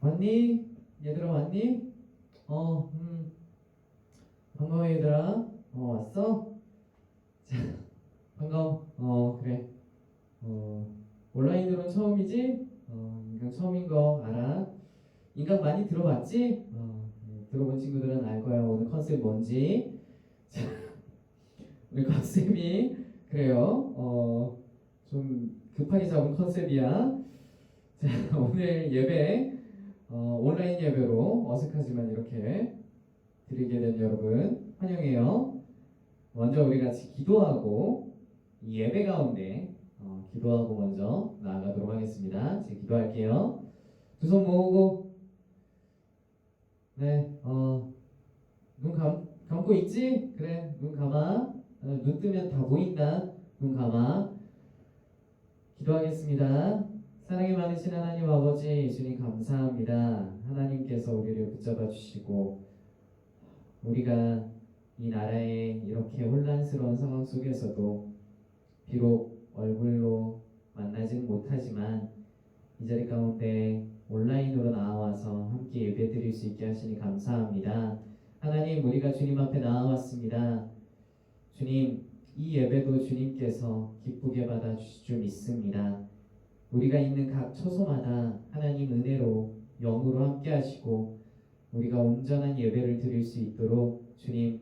왔니? 얘들아 왔니? 어, 반가워 얘들아. 왔어? 자, 반가워. 그래. 어, 온라인으로는 처음이지? 인강 처음인 거 알아? 인강 많이 들어봤지? 들어본 친구들은 알 거야. 오늘 컨셉 뭔지. 자, 우리 컨셉이 그래요. 좀 급하게 잡은 컨셉이야. 자, 오늘 예배 온라인 예배로 어색하지만 이렇게 드리게 된 여러분 환영해요. 먼저 우리 같이 기도하고 이 예배 가운데 기도하고 먼저 나아가도록 하겠습니다. 제가 기도할게요. 두 손 모으고 네, 눈 감고 있지? 그래, 눈 감아. 눈 뜨면 다 보인다. 눈 감아. 기도하겠습니다. 사랑이 많으신 하나님 아버지 주님 감사합니다. 하나님께서 우리를 붙잡아 주시고 우리가 이 나라의 이렇게 혼란스러운 상황 속에서도 비록 얼굴로 만나지는 못하지만 이 자리 가운데 온라인으로 나와서 함께 예배드릴 수 있게 하시니 감사합니다. 하나님, 우리가 주님 앞에 나와왔습니다. 주님, 이 예배도 주님께서 기쁘게 받아주실 줄 믿습니다. 우리가 있는 각 처소마다 하나님 은혜로 영으로 함께 하시고 우리가 온전한 예배를 드릴 수 있도록 주님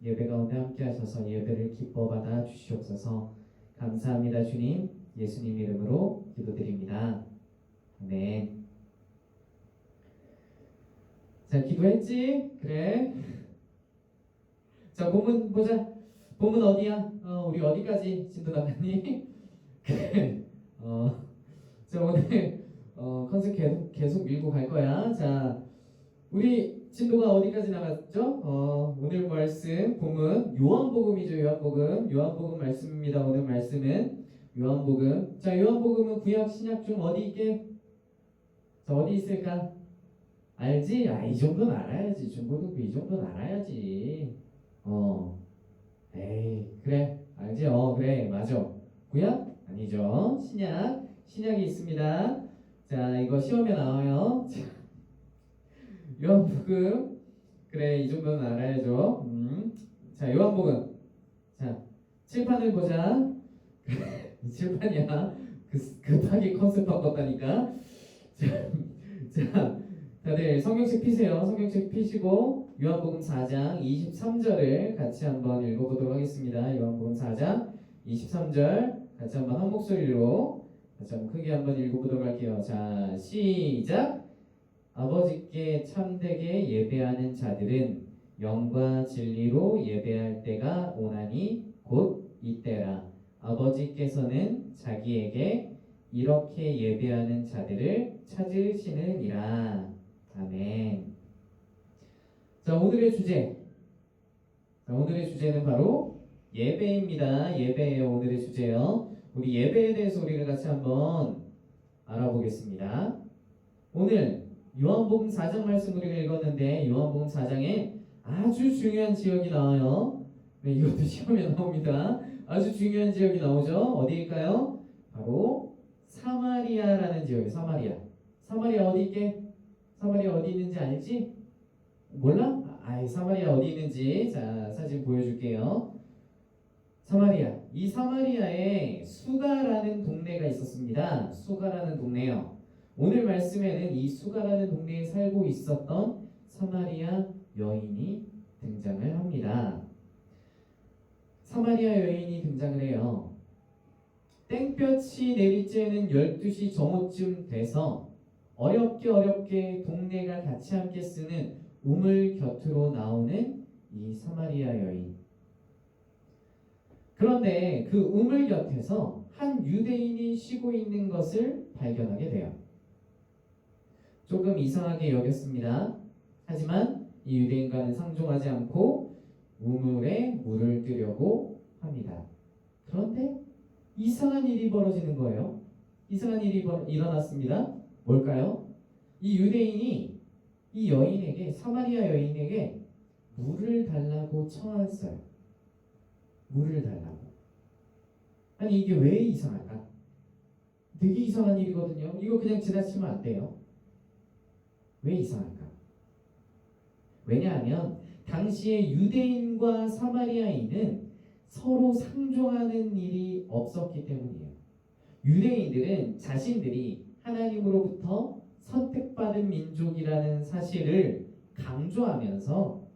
예배 가운데 함께 하셔서 예배를 기뻐 받아 주시옵소서. 감사합니다. 주님, 예수님 이름으로 기도드립니다. 아멘. 자, 기도했지? 그래. 자, 본문 보자. 본문 어디야? 우리 어디까지 진도 나갔니? 그래. 자, 오늘 컨셉 계속 밀고 갈 거야. 자, 우리 진도가 어디까지 나갔죠? 오늘 말씀 본문 요한복음이죠. 요한복음 말씀입니다. 오늘 말씀은 요한복음. 자, 요한복음은 구약 신약 중 어디 있게? 자, 어디 있을까? 알지? 이 정도는 알아야지. 중고등부 이 정도는 알아야지. 에이, 그래. 알지? 그래. 맞아. 구약? 아니죠. 신약이 있습니다. 자, 이거 시험에 나와요. 요한복음. 그래, 이 정도는 알아야죠. 자, 요한복음. 자, 칠판을 보자. 칠판이야. 급하게 컨셉 바꿨다니까. 자, 다들 성경책 피세요. 성경책 피시고 요한복음 4장 23절을 같이 한번 읽어보도록 하겠습니다. 요한복음 4장 23절 같이 한번 한 목소리로 같이 한번 크게 한번 읽어보도록 할게요. 자, 시작. 아버지께 참되게 예배하는 자들은 영과 진리로 예배할 때가 오나니 곧 이때라. 아버지께서는 자기에게 이렇게 예배하는 자들을 찾으시느니라. 아멘. 자, 오늘의 주제는 바로 예배입니다. 예배예요. 오늘의 주제요. 우리 예배에 대해서 우리가 같이 한번 알아보겠습니다. 오늘 요한복음 4장 말씀 우리가 읽었는데 요한복음 4장에 아주 중요한 지역이 나와요. 네, 이것도 시험에 나옵니다. 아주 중요한 지역이 나오죠. 어디일까요? 바로 사마리아라는 지역이에요. 사마리아 어디 있게? 사마리아 어디 있는지 알지? 몰라? 사마리아 어디 있는지 자 사진 보여줄게요. 이 사마리아에 수가라는 동네가 있었습니다. 수가라는 동네요. 오늘 말씀에는 이 수가라는 동네에 살고 있었던 사마리아 여인이 등장을 합니다. 사마리아 여인이 등장을 해요. 땡볕이 내리쬐는 12시 정오쯤 돼서 어렵게 동네가 같이 함께 쓰는 우물 곁으로 나오는 이 사마리아 여인. 그런데 그 우물 곁에서 한 유대인이 쉬고 있는 것을 발견하게 돼요. 조금 이상하게 여겼습니다. 하지만 이 유대인과는 상종하지 않고 우물에 물을 뜨려고 합니다. 그런데 이상한 일이 벌어지는 거예요. 이상한 일이 일어났습니다. 뭘까요? 이 유대인이 이 여인에게, 사마리아 여인에게 물을 달라고 청했어요. 물을 달라고. 아니 이게 왜 이상할까? 되게 이상한 일이거든요. 이거 그냥 지나치면 안 돼요. 왜 이상할까? 왜냐하면 당시에 유대인과 사마리아인은 서로 상종하는 일이 없었기 때문이에요. 유대인들은 자신들이 하나님으로부터 선택받은 민족이라는 사실을 강조하면서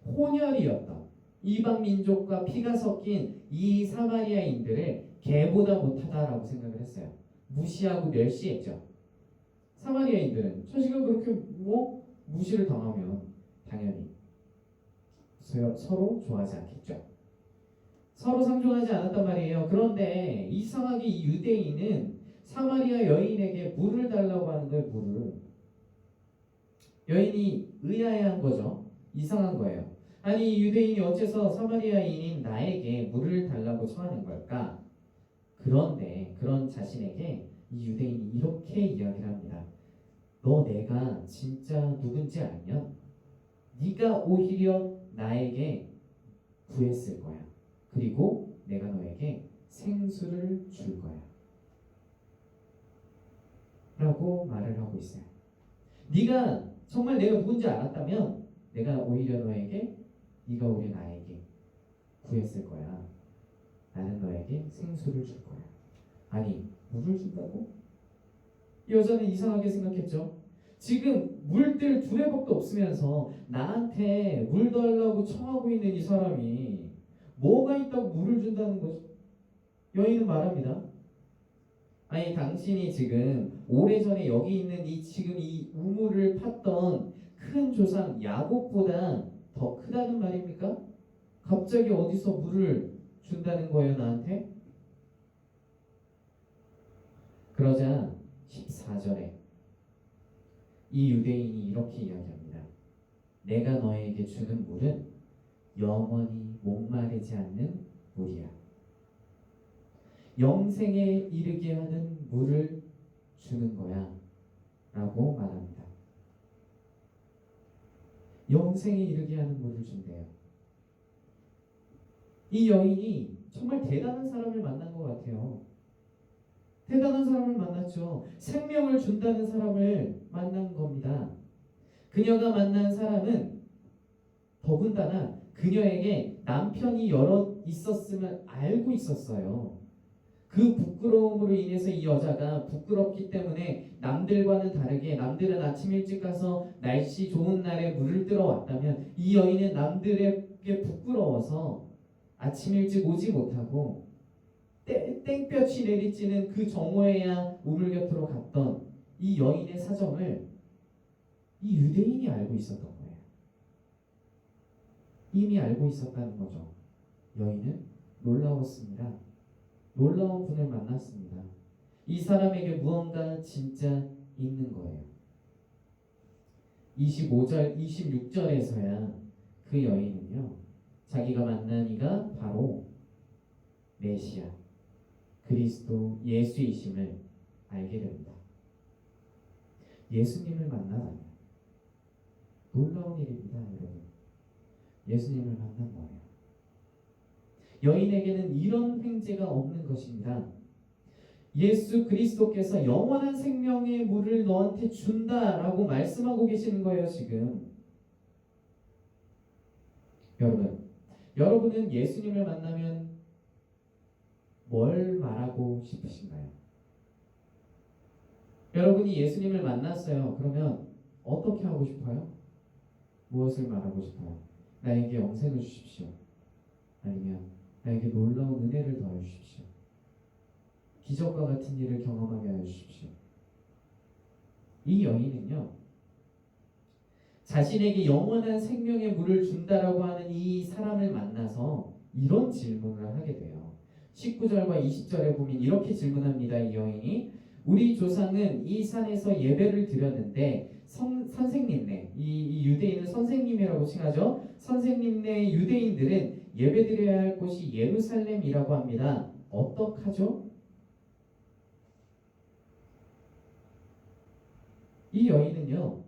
혼혈이었던 이방 민족과 피가 섞인 이 사마리아인들을 개보다 못하다라고 생각을 했어요. 무시하고 멸시했죠. 사마리아인들은 자기가 그렇게 무시를 당하면 당연히 서로 좋아하지 않겠죠. 서로 상종하지 않았단 말이에요. 그런데 이상하게 이 유대인은 사마리아 여인에게 물을 달라고 하는 거예요. 물을. 여인이 의아해한 거죠. 이상한 거예요. 아니 유대인이 어째서 사마리아인인 나에게 물을 달라고 청하는 걸까? 그런데 그런 자신에게 이 유대인이 이렇게 이야기를 합니다. 너 내가 진짜 누군지 알면 네가 오히려 나에게 구했을 거야. 그리고 내가 너에게 생수를 줄 거야. 라고 말을 하고 있어요. 네가 정말 내가 누군지 알았다면 내가 오히려 너에게 네가 오히려 나에게 구했을 거야. 나는 너에게 생수를 줄 거야. 아니 물을 준다고? 이 여자는 이상하게 생각했죠. 지금 물들 두레박도 없으면서 나한테 물 달라고 청하고 있는 이 사람이 뭐가 있다고 물을 준다는 거죠? 여인은 말합니다. 아니 당신이 지금 오래전에 여기 있는 이 지금 이 우물을 팠던 큰 조상 야곱보다 더 크다는 말입니까? 갑자기 어디서 물을 준다는 거예요 나한테? 그러자 14절에 이 유대인이 이렇게 이야기합니다. 내가 너에게 주는 물은 영원히 목마르지 않는 물이야. 영생에 이르게 하는 물을 주는 거야. 라고 말합니다. 영생에 이르게 하는 물을 준대요. 이 여인이 정말 대단한 사람을 만난 것 같아요. 대단한 사람을 만났죠. 생명을 준다는 사람을 만난 겁니다. 그녀가 만난 사람은 더군다나 그녀에게 남편이 여럿 있었음을 알고 있었어요. 그 부끄러움으로 인해서 이 여자가 부끄럽기 때문에 남들과는 다르게 남들은 아침 일찍 가서 날씨 좋은 날에 물을 뜨러 왔다면 이 여인은 남들에게 부끄러워서 아침 일찍 오지 못하고 땡볕이 내리쬐는 그 정오에야 우물 곁으로 갔던 이 여인의 사정을 이 유대인이 알고 있었던 거예요. 이미 알고 있었다는 거죠. 여인은 놀라웠습니다. 놀라운 분을 만났습니다. 이 사람에게 무언가 진짜 있는 거예요. 25절, 26절에서야 그 여인은요, 자기가 만난 이가 바로 메시아, 그리스도 예수이심을 알게 됩니다. 예수님을 만나다니 놀라운 일입니다, 여러분. 예수님을 만난 거예요. 여인에게는 이런 횡재가 없는 것입니다. 예수 그리스도께서 영원한 생명의 물을 너한테 준다라고 말씀하고 계시는 거예요, 지금. 여러분은 예수님을 만나면 뭘 말하고 싶으신가요? 여러분이 예수님을 만났어요. 그러면 어떻게 하고 싶어요? 무엇을 말하고 싶어요? 나에게 영생을 주십시오. 아니면 나에게 놀라운 은혜를 더해 주십시오. 기적과 같은 일을 경험하게 하여 주십시오. 이 여인은요, 자신에게 영원한 생명의 물을 준다라고 하는 이 사람을 만나서 이런 질문을 하게 돼요. 19절과 20절에 보면 이렇게 질문합니다. 이 여인이 우리 조상은 이 산에서 예배를 드렸는데 선생님네, 이 유대인은 선생님이라고 칭하죠. 선생님네 유대인들은 예배드려야 할 곳이 예루살렘이라고 합니다. 어떡하죠? 이 여인은요,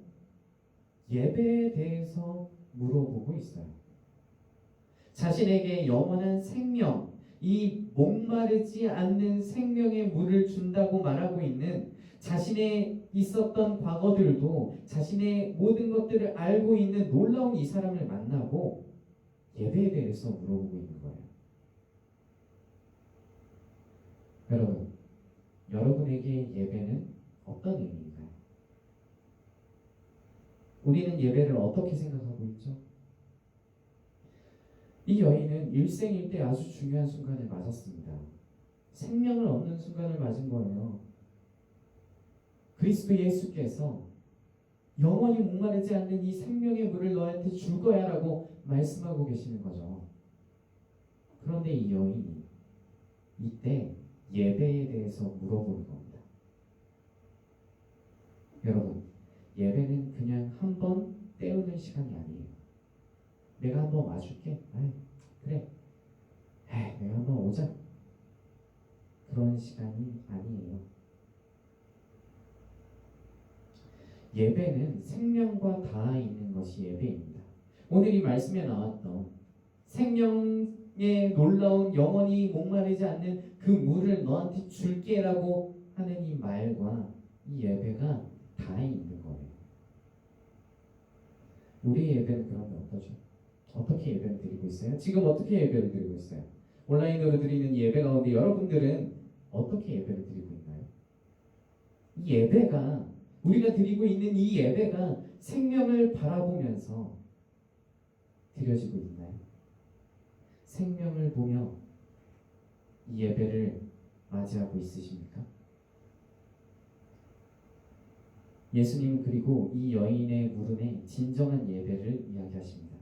예배에 대해서 물어보고 있어요. 자신에게 영원한 생명, 이 목마르지 않는 생명의 물을 준다고 말하고 있는 자신의 있었던 과거들도 자신의 모든 것들을 알고 있는 놀라운 이 사람을 만나고 예배에 대해서 물어보고 있는 거예요. 여러분, 여러분에게 예배는 어떤 의미인가요? 우리는 예배를 어떻게 생각하고 있죠? 이 여인은 일생일 때 아주 중요한 순간을 맞았습니다. 생명을 얻는 순간을 맞은 거예요. 그리스도 예수께서 영원히 목마르지 않는 이 생명의 물을 너한테 줄 거야 라고 말씀하고 계시는 거죠. 그런데 이 여인이 이때 예배에 대해서 물어보는 겁니다. 여러분, 예배는 그냥 한 번 때우는 시간이 아니에요. 내가 한번 와줄게. 그래. 내가 한번 오자. 그런 시간이 아니에요. 예배는 생명과 닿아 있는 것이 예배입니다. 오늘 이 말씀에 나왔던 생명의 놀라운 영원히 목마르지 않는 그 물을 너한테 줄게라고 하는 이 말과 이 예배가 닿아 있는 거예요. 우리의 예배는 그런데 어떠죠? 어떻게 예배를 드리고 있어요? 지금 어떻게 예배를 드리고 있어요? 온라인으로 드리는 예배 가운데 여러분들은 어떻게 예배를 드리고 있나요? 이 예배가, 우리가 드리고 있는 이 예배가 생명을 바라보면서 드려지고 있나요? 생명을 보며 이 예배를 맞이하고 있으십니까? 예수님은 그리고 이 여인의 물음에 진정한 예배를 이야기하십니다.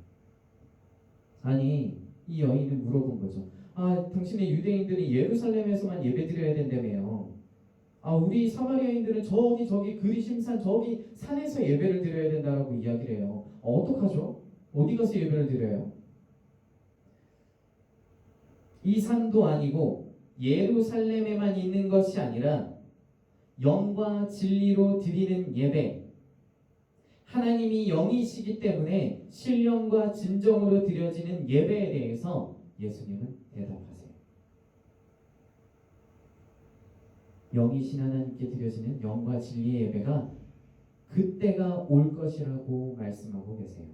아니, 이 여인은 물어본 거죠. 당신의 유대인들이 예루살렘에서만 예배 드려야 된다며요. 우리 사마리아인들은 저기 그리심산 저기 산에서 예배를 드려야 된다라고 이야기를 해요. 어떡하죠? 어디 가서 예배를 드려요? 이 산도 아니고 예루살렘에만 있는 것이 아니라 영과 진리로 드리는 예배, 하나님이 영이시기 때문에 신령과 진정으로 드려지는 예배에 대해서 예수님은 대답하세요. 영이신 하나님께 드려지는 영과 진리의 예배가 그때가 올 것이라고 말씀하고 계세요.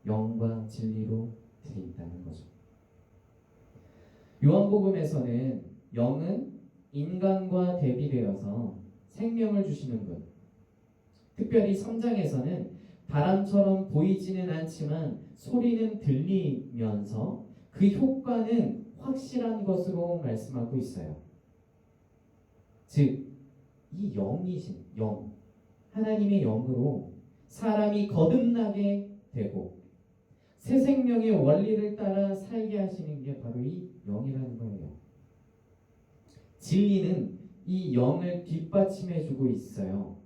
영과 진리로 드린다는 거죠. 요한복음에서는 영은 인간과 대비되어서 생명을 주시는 분, 특별히 3장에서는 바람처럼 보이지는 않지만 소리는 들리면서 그 효과는 확실한 것으로 말씀하고 있어요. 즉, 이 영이신 영, 하나님의 영으로 사람이 거듭나게 되고 새 생명의 원리를 따라 살게 하시는 게 바로 이 영이라는 거예요. 진리는 이 영을 뒷받침해주고 있어요.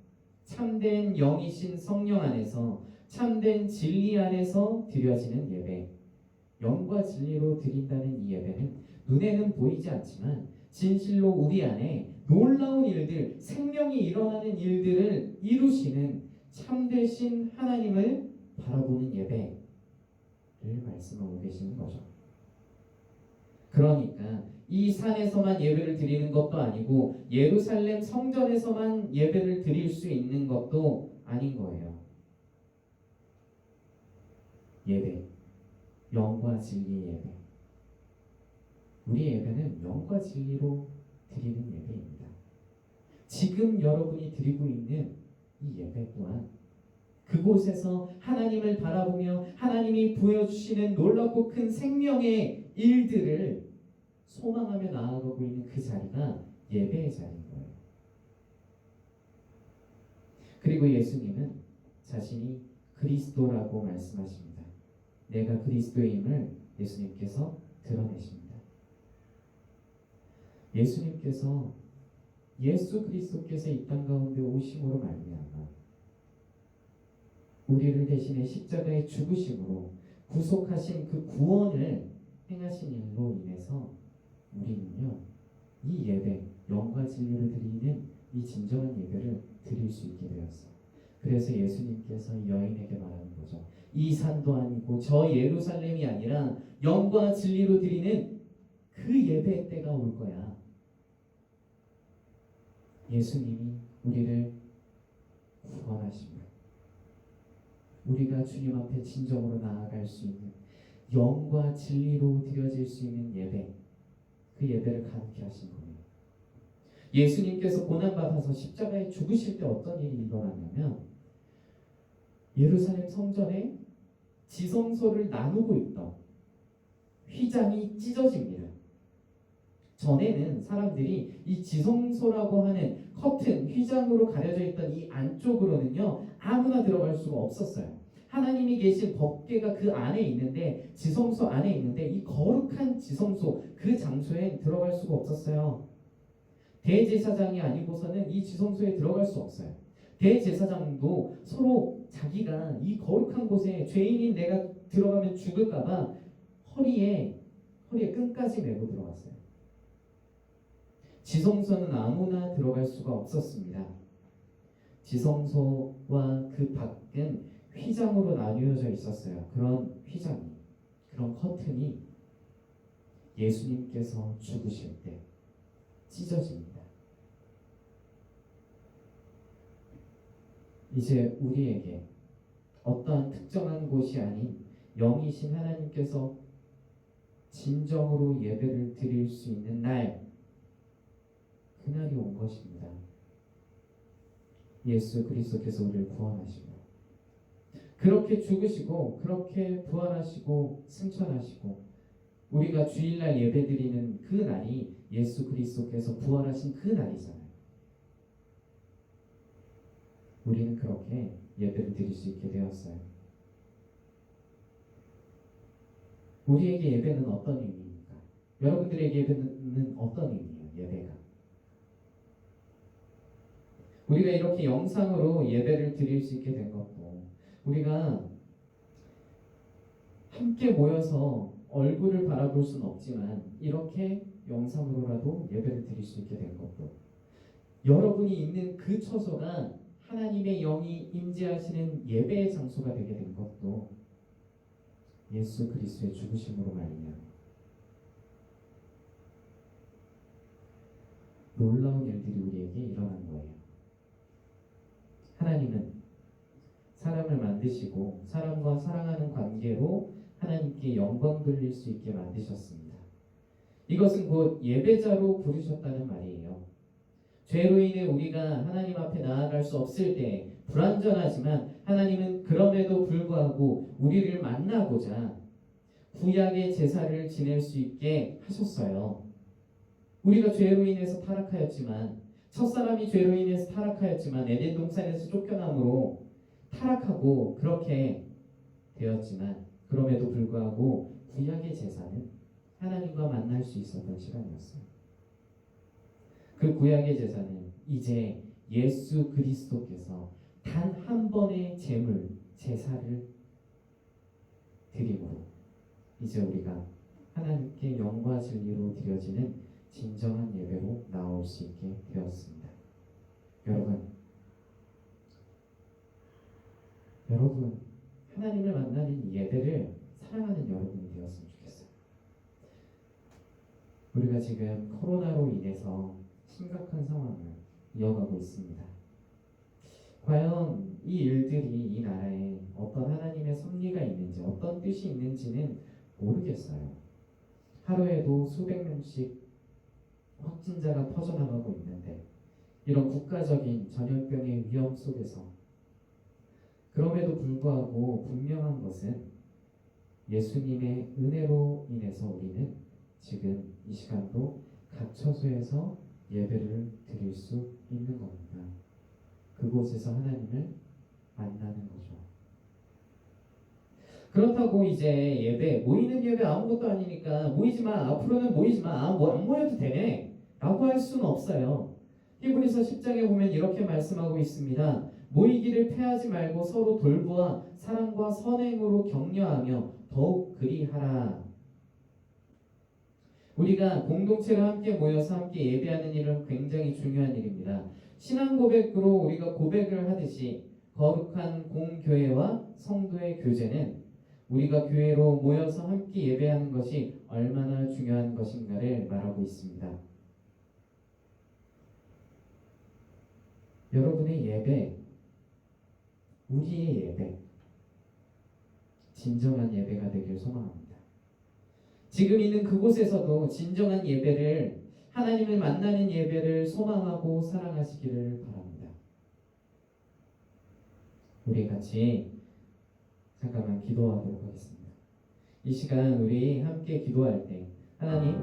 참된 영이신 성령 안에서 참된 진리 안에서 드려지는 예배, 영과 진리로 드린다는 이 예배는 눈에는 보이지 않지만 진실로 우리 안에 놀라운 일들, 생명이 일어나는 일들을 이루시는 참되신 하나님을 바라보는 예배를 말씀하고 계시는 거죠. 그러니까 이 산에서만 예배를 드리는 것도 아니고 예루살렘 성전에서만 예배를 드릴 수 있는 것도 아닌 거예요. 예배, 영과 진리의 예배. 우리의 예배는 영과 진리로 드리는 예배입니다. 지금 여러분이 드리고 있는 이 예배 또한 그곳에서 하나님을 바라보며 하나님이 보여주시는 놀랍고 큰 생명의 일들을 소망하며 나아가고 있는 그 자리가 예배의 자리인 거예요. 그리고 예수님은 자신이 그리스도라고 말씀하십니다. 내가 그리스도임을 예수님께서 드러내십니다. 예수님께서 예수 그리스도께서 이 땅 가운데 오심으로 말미암아 우리를 대신해 십자가의 죽으심으로 구속하신 그 구원을 행하신 일로 인해서 우리는요 이 예배, 영과 진리를 드리는 이 진정한 예배를 드릴 수 있게 되었어요. 그래서 예수님께서 이 여인에게 말하는 거죠. 이 산도 아니고 저 예루살렘이 아니라 영과 진리로 드리는 그 예배의 때가 올 거야. 예수님이 우리를 구원하십니다. 우리가 주님 앞에 진정으로 나아갈 수 있는 영과 진리로 드려질 수 있는 예배, 그 예배를 가득히 하신 거예요. 예수님께서 고난받아서 십자가에 죽으실 때 어떤 일이 일어났냐면 예루살렘 성전에 지성소를 나누고 있던 휘장이 찢어집니다. 전에는 사람들이 이 지성소라고 하는 커튼, 휘장으로 가려져 있던 이 안쪽으로는요 아무나 들어갈 수가 없었어요. 하나님이 계신 법궤가 그 안에 있는데, 지성소 안에 있는데 이 거룩한 지성소, 그 장소에 들어갈 수가 없었어요. 대제사장이 아니고서는 이 지성소에 들어갈 수 없어요. 대제사장도 서로 자기가 이 거룩한 곳에 죄인인 내가 들어가면 죽을까봐 허리에 끈까지 메고 들어갔어요. 지성소는 아무나 들어갈 수가 없었습니다. 지성소와 그 밖은 휘장으로 나뉘어져 있었어요. 그런 휘장이, 그런 커튼이 예수님께서 죽으실 때 찢어집니다. 이제 우리에게 어떠한 특정한 곳이 아닌 영이신 하나님께서 진정으로 예배를 드릴 수 있는 날, 그날이 온 것입니다. 예수 그리스도께서 우리를 구원하시고 그렇게 죽으시고 그렇게 부활하시고 승천하시고 우리가 주일날 예배드리는 그 날이 예수 그리스도께서 부활하신 그 날이잖아요. 우리는 그렇게 예배를 드릴 수 있게 되었어요. 우리에게 예배는 어떤 의미입니까? 여러분들에게 예배는 어떤 의미예요? 예배가. 우리가 이렇게 영상으로 예배를 드릴 수 있게 된 것도, 우리가 함께 모여서 얼굴을 바라볼 수는 없지만 이렇게 영상으로라도 예배를 드릴 수 있게 된 것도, 여러분이 있는 그 처소가 하나님의 영이 임재하시는 예배의 장소가 되게 된 것도 예수 그리스도의 죽으심으로 말미암아 놀라운 일들이 우리에게 일어난 거예요. 하나님은 사람을 만드시고 사람과 사랑하는 관계로 하나님께 영광 돌릴 수 있게 만드셨습니다. 이것은 곧 예배자로 부르셨다는 말이에요. 죄로 인해 우리가 하나님 앞에 나아갈 수 없을 때 불완전하지만 하나님은 그럼에도 불구하고 우리를 만나고자 구약의 제사를 지낼 수 있게 하셨어요. 우리가 죄로 인해서 타락하였지만, 첫사람이 죄로 인해서 타락하였지만, 에덴 동산에서 쫓겨남으로 타락하고 그렇게 되었지만, 그럼에도 불구하고 구약의 제사는 하나님과 만날 수 있었던 시간이었어요. 그 구약의 제사는 이제 예수 그리스도께서 단 한 번의 제사를 드림으로 이제 우리가 하나님께 영과 진리로 드려지는 진정한 예배로 나올 수 있게 되었습니다. 여러분 하나님을 만나는 예배를 사랑하는 여러분이 되었으면 좋겠어요. 우리가 지금 코로나로 인해서 심각한 상황을 이어가고 있습니다. 과연 이 일들이 이 나라에 어떤 하나님의 섭리가 있는지, 어떤 뜻이 있는지는 모르겠어요. 하루에도 수백 명씩 확진자가 퍼져나가고 있는데, 이런 국가적인 전염병의 위험 속에서 그럼에도 불구하고 분명한 것은 예수님의 은혜로 인해서 우리는 지금 이 시간도 각 처소에서 예배를 드릴 수 있는 겁니다. 그곳에서 하나님을 만나는 거죠. 그렇다고 이제 예배, 모이는 예배 아무것도 아니니까 모이지 마, 앞으로는 모이지 마, 안 모여도 되네 라고 할 수는 없어요. 히브리서 10장에 보면 이렇게 말씀하고 있습니다. 모이기를 패하지 말고 서로 돌보아 사랑과 선행으로 격려하며 더욱 그리하라. 우리가 공동체로 함께 모여서 함께 예배하는 일은 굉장히 중요한 일입니다. 신앙 고백으로 우리가 고백을 하듯이 거룩한 공교회와 성도의 교제는 우리가 교회로 모여서 함께 예배하는 것이 얼마나 중요한 것인가를 말하고 있습니다. 여러분의 예배, 우리의 예배, 진정한 예배가 되길 소망합니다. 지금 있는 그곳에서도 진정한 예배를, 하나님을 만나는 예배를 소망하고 사랑하시기를 바랍니다. 우리 같이 잠깐만 기도하도록 하겠습니다. 이 시간 우리 함께 기도할 때 하나님,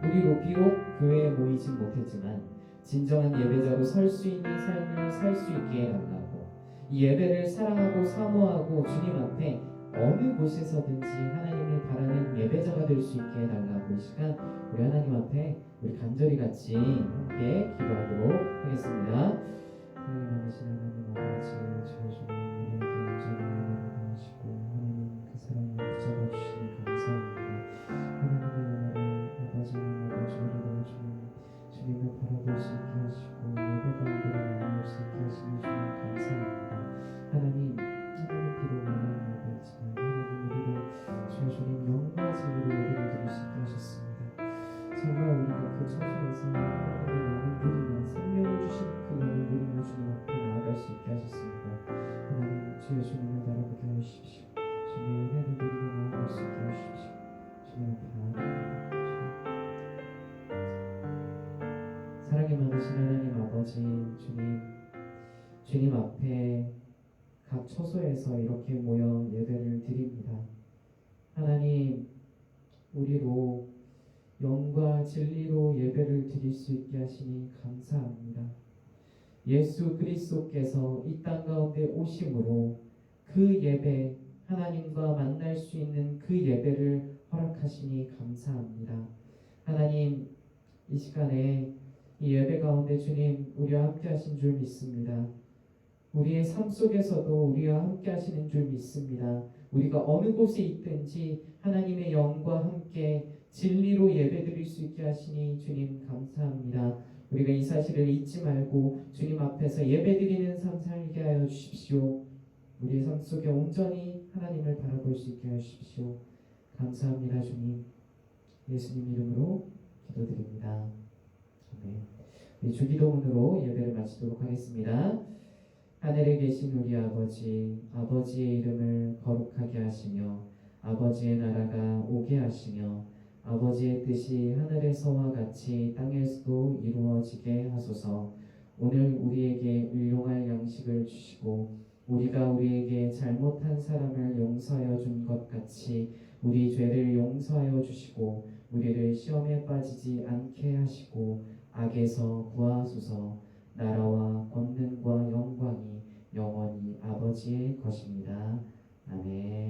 우리로 비록 교회에 모이진 못했지만 진정한 예배자로 설 수 있는 삶을 살 수 있게 해달라고, 이 예배를 사랑하고 사모하고 주님 앞에 어느 곳에서든지 하나님을 바라는 예배자가 될 수 있게 해달라고, 이 시간 우리 하나님 앞에 우리 간절히 같이 함께 기도하도록 하겠습니다. 하나님 많으신 하나님 아버지, 저희 주님 우리에게 온전히 은혜를 하시고 하나님 그 사랑을 붙잡아 주시니 감사합니다. 하나님의 은혜를 아버지는 모든 죄를 주님을 바라볼 수 있게 하시고 예배 가운데로 나올 수 있게 하시니 주님 감사합니다. 하나님 비록 많은 예배지만 하나님 우리로 주님 영광 진리로 예배를 드릴 수 있게 하셨습니다. 정말 우리가 그 처소에서 하나님의 영을 누리며 생명을 주신 그 영을 누리며 주님 앞에 나아갈 수 있게 하셨습니다. 하나님 주여 주님을 바라보게 하여 주십시오. 주님의 은혜를 누리며 나아갈 수 있게 하십시오. 주님 앞에 나아갑니다. 사랑이 많으신 하나님 아버지, 주님 앞에 각 처소에서 이렇게 모여 예배를 드립니다. 하나님, 우리로 영과 진리로 예배를 드릴 수 있게 하시니 감사합니다. 예수 그리스도께서 이 땅 가운데 오심으로 그 예배, 하나님과 만날 수 있는 그 예배를 허락하시니 감사합니다. 하나님, 이 시간에 이 예배 가운데 주님 우리와 함께 하신 줄 믿습니다. 우리의 삶 속에서도 우리와 함께 하시는 줄 믿습니다. 우리가 어느 곳에 있든지 하나님의 영과 함께 진리로 예배드릴 수 있게 하시니 주님 감사합니다. 우리가 이 사실을 잊지 말고 주님 앞에서 예배드리는 삶 살게 하여 주십시오. 우리의 삶 속에 온전히 하나님을 바라볼 수 있게 하여 주십시오. 감사합니다. 주님, 예수님 이름으로 기도드립니다. 아멘. 주기도문으로 예배를 마치도록 하겠습니다. 하늘에 계신 우리 아버지, 아버지의 이름을 거룩하게 하시며 아버지의 나라가 오게 하시며 아버지의 뜻이 하늘에서와 같이 땅에서도 이루어지게 하소서. 오늘 우리에게 일용할 양식을 주시고 우리가 우리에게 잘못한 사람을 용서하여 준 것 같이 우리 죄를 용서하여 주시고 우리를 시험에 빠지지 않게 하시고 악에서 구하소서. 나라와 권능과 영광이 영원히 아버지의 것입니다. 아멘.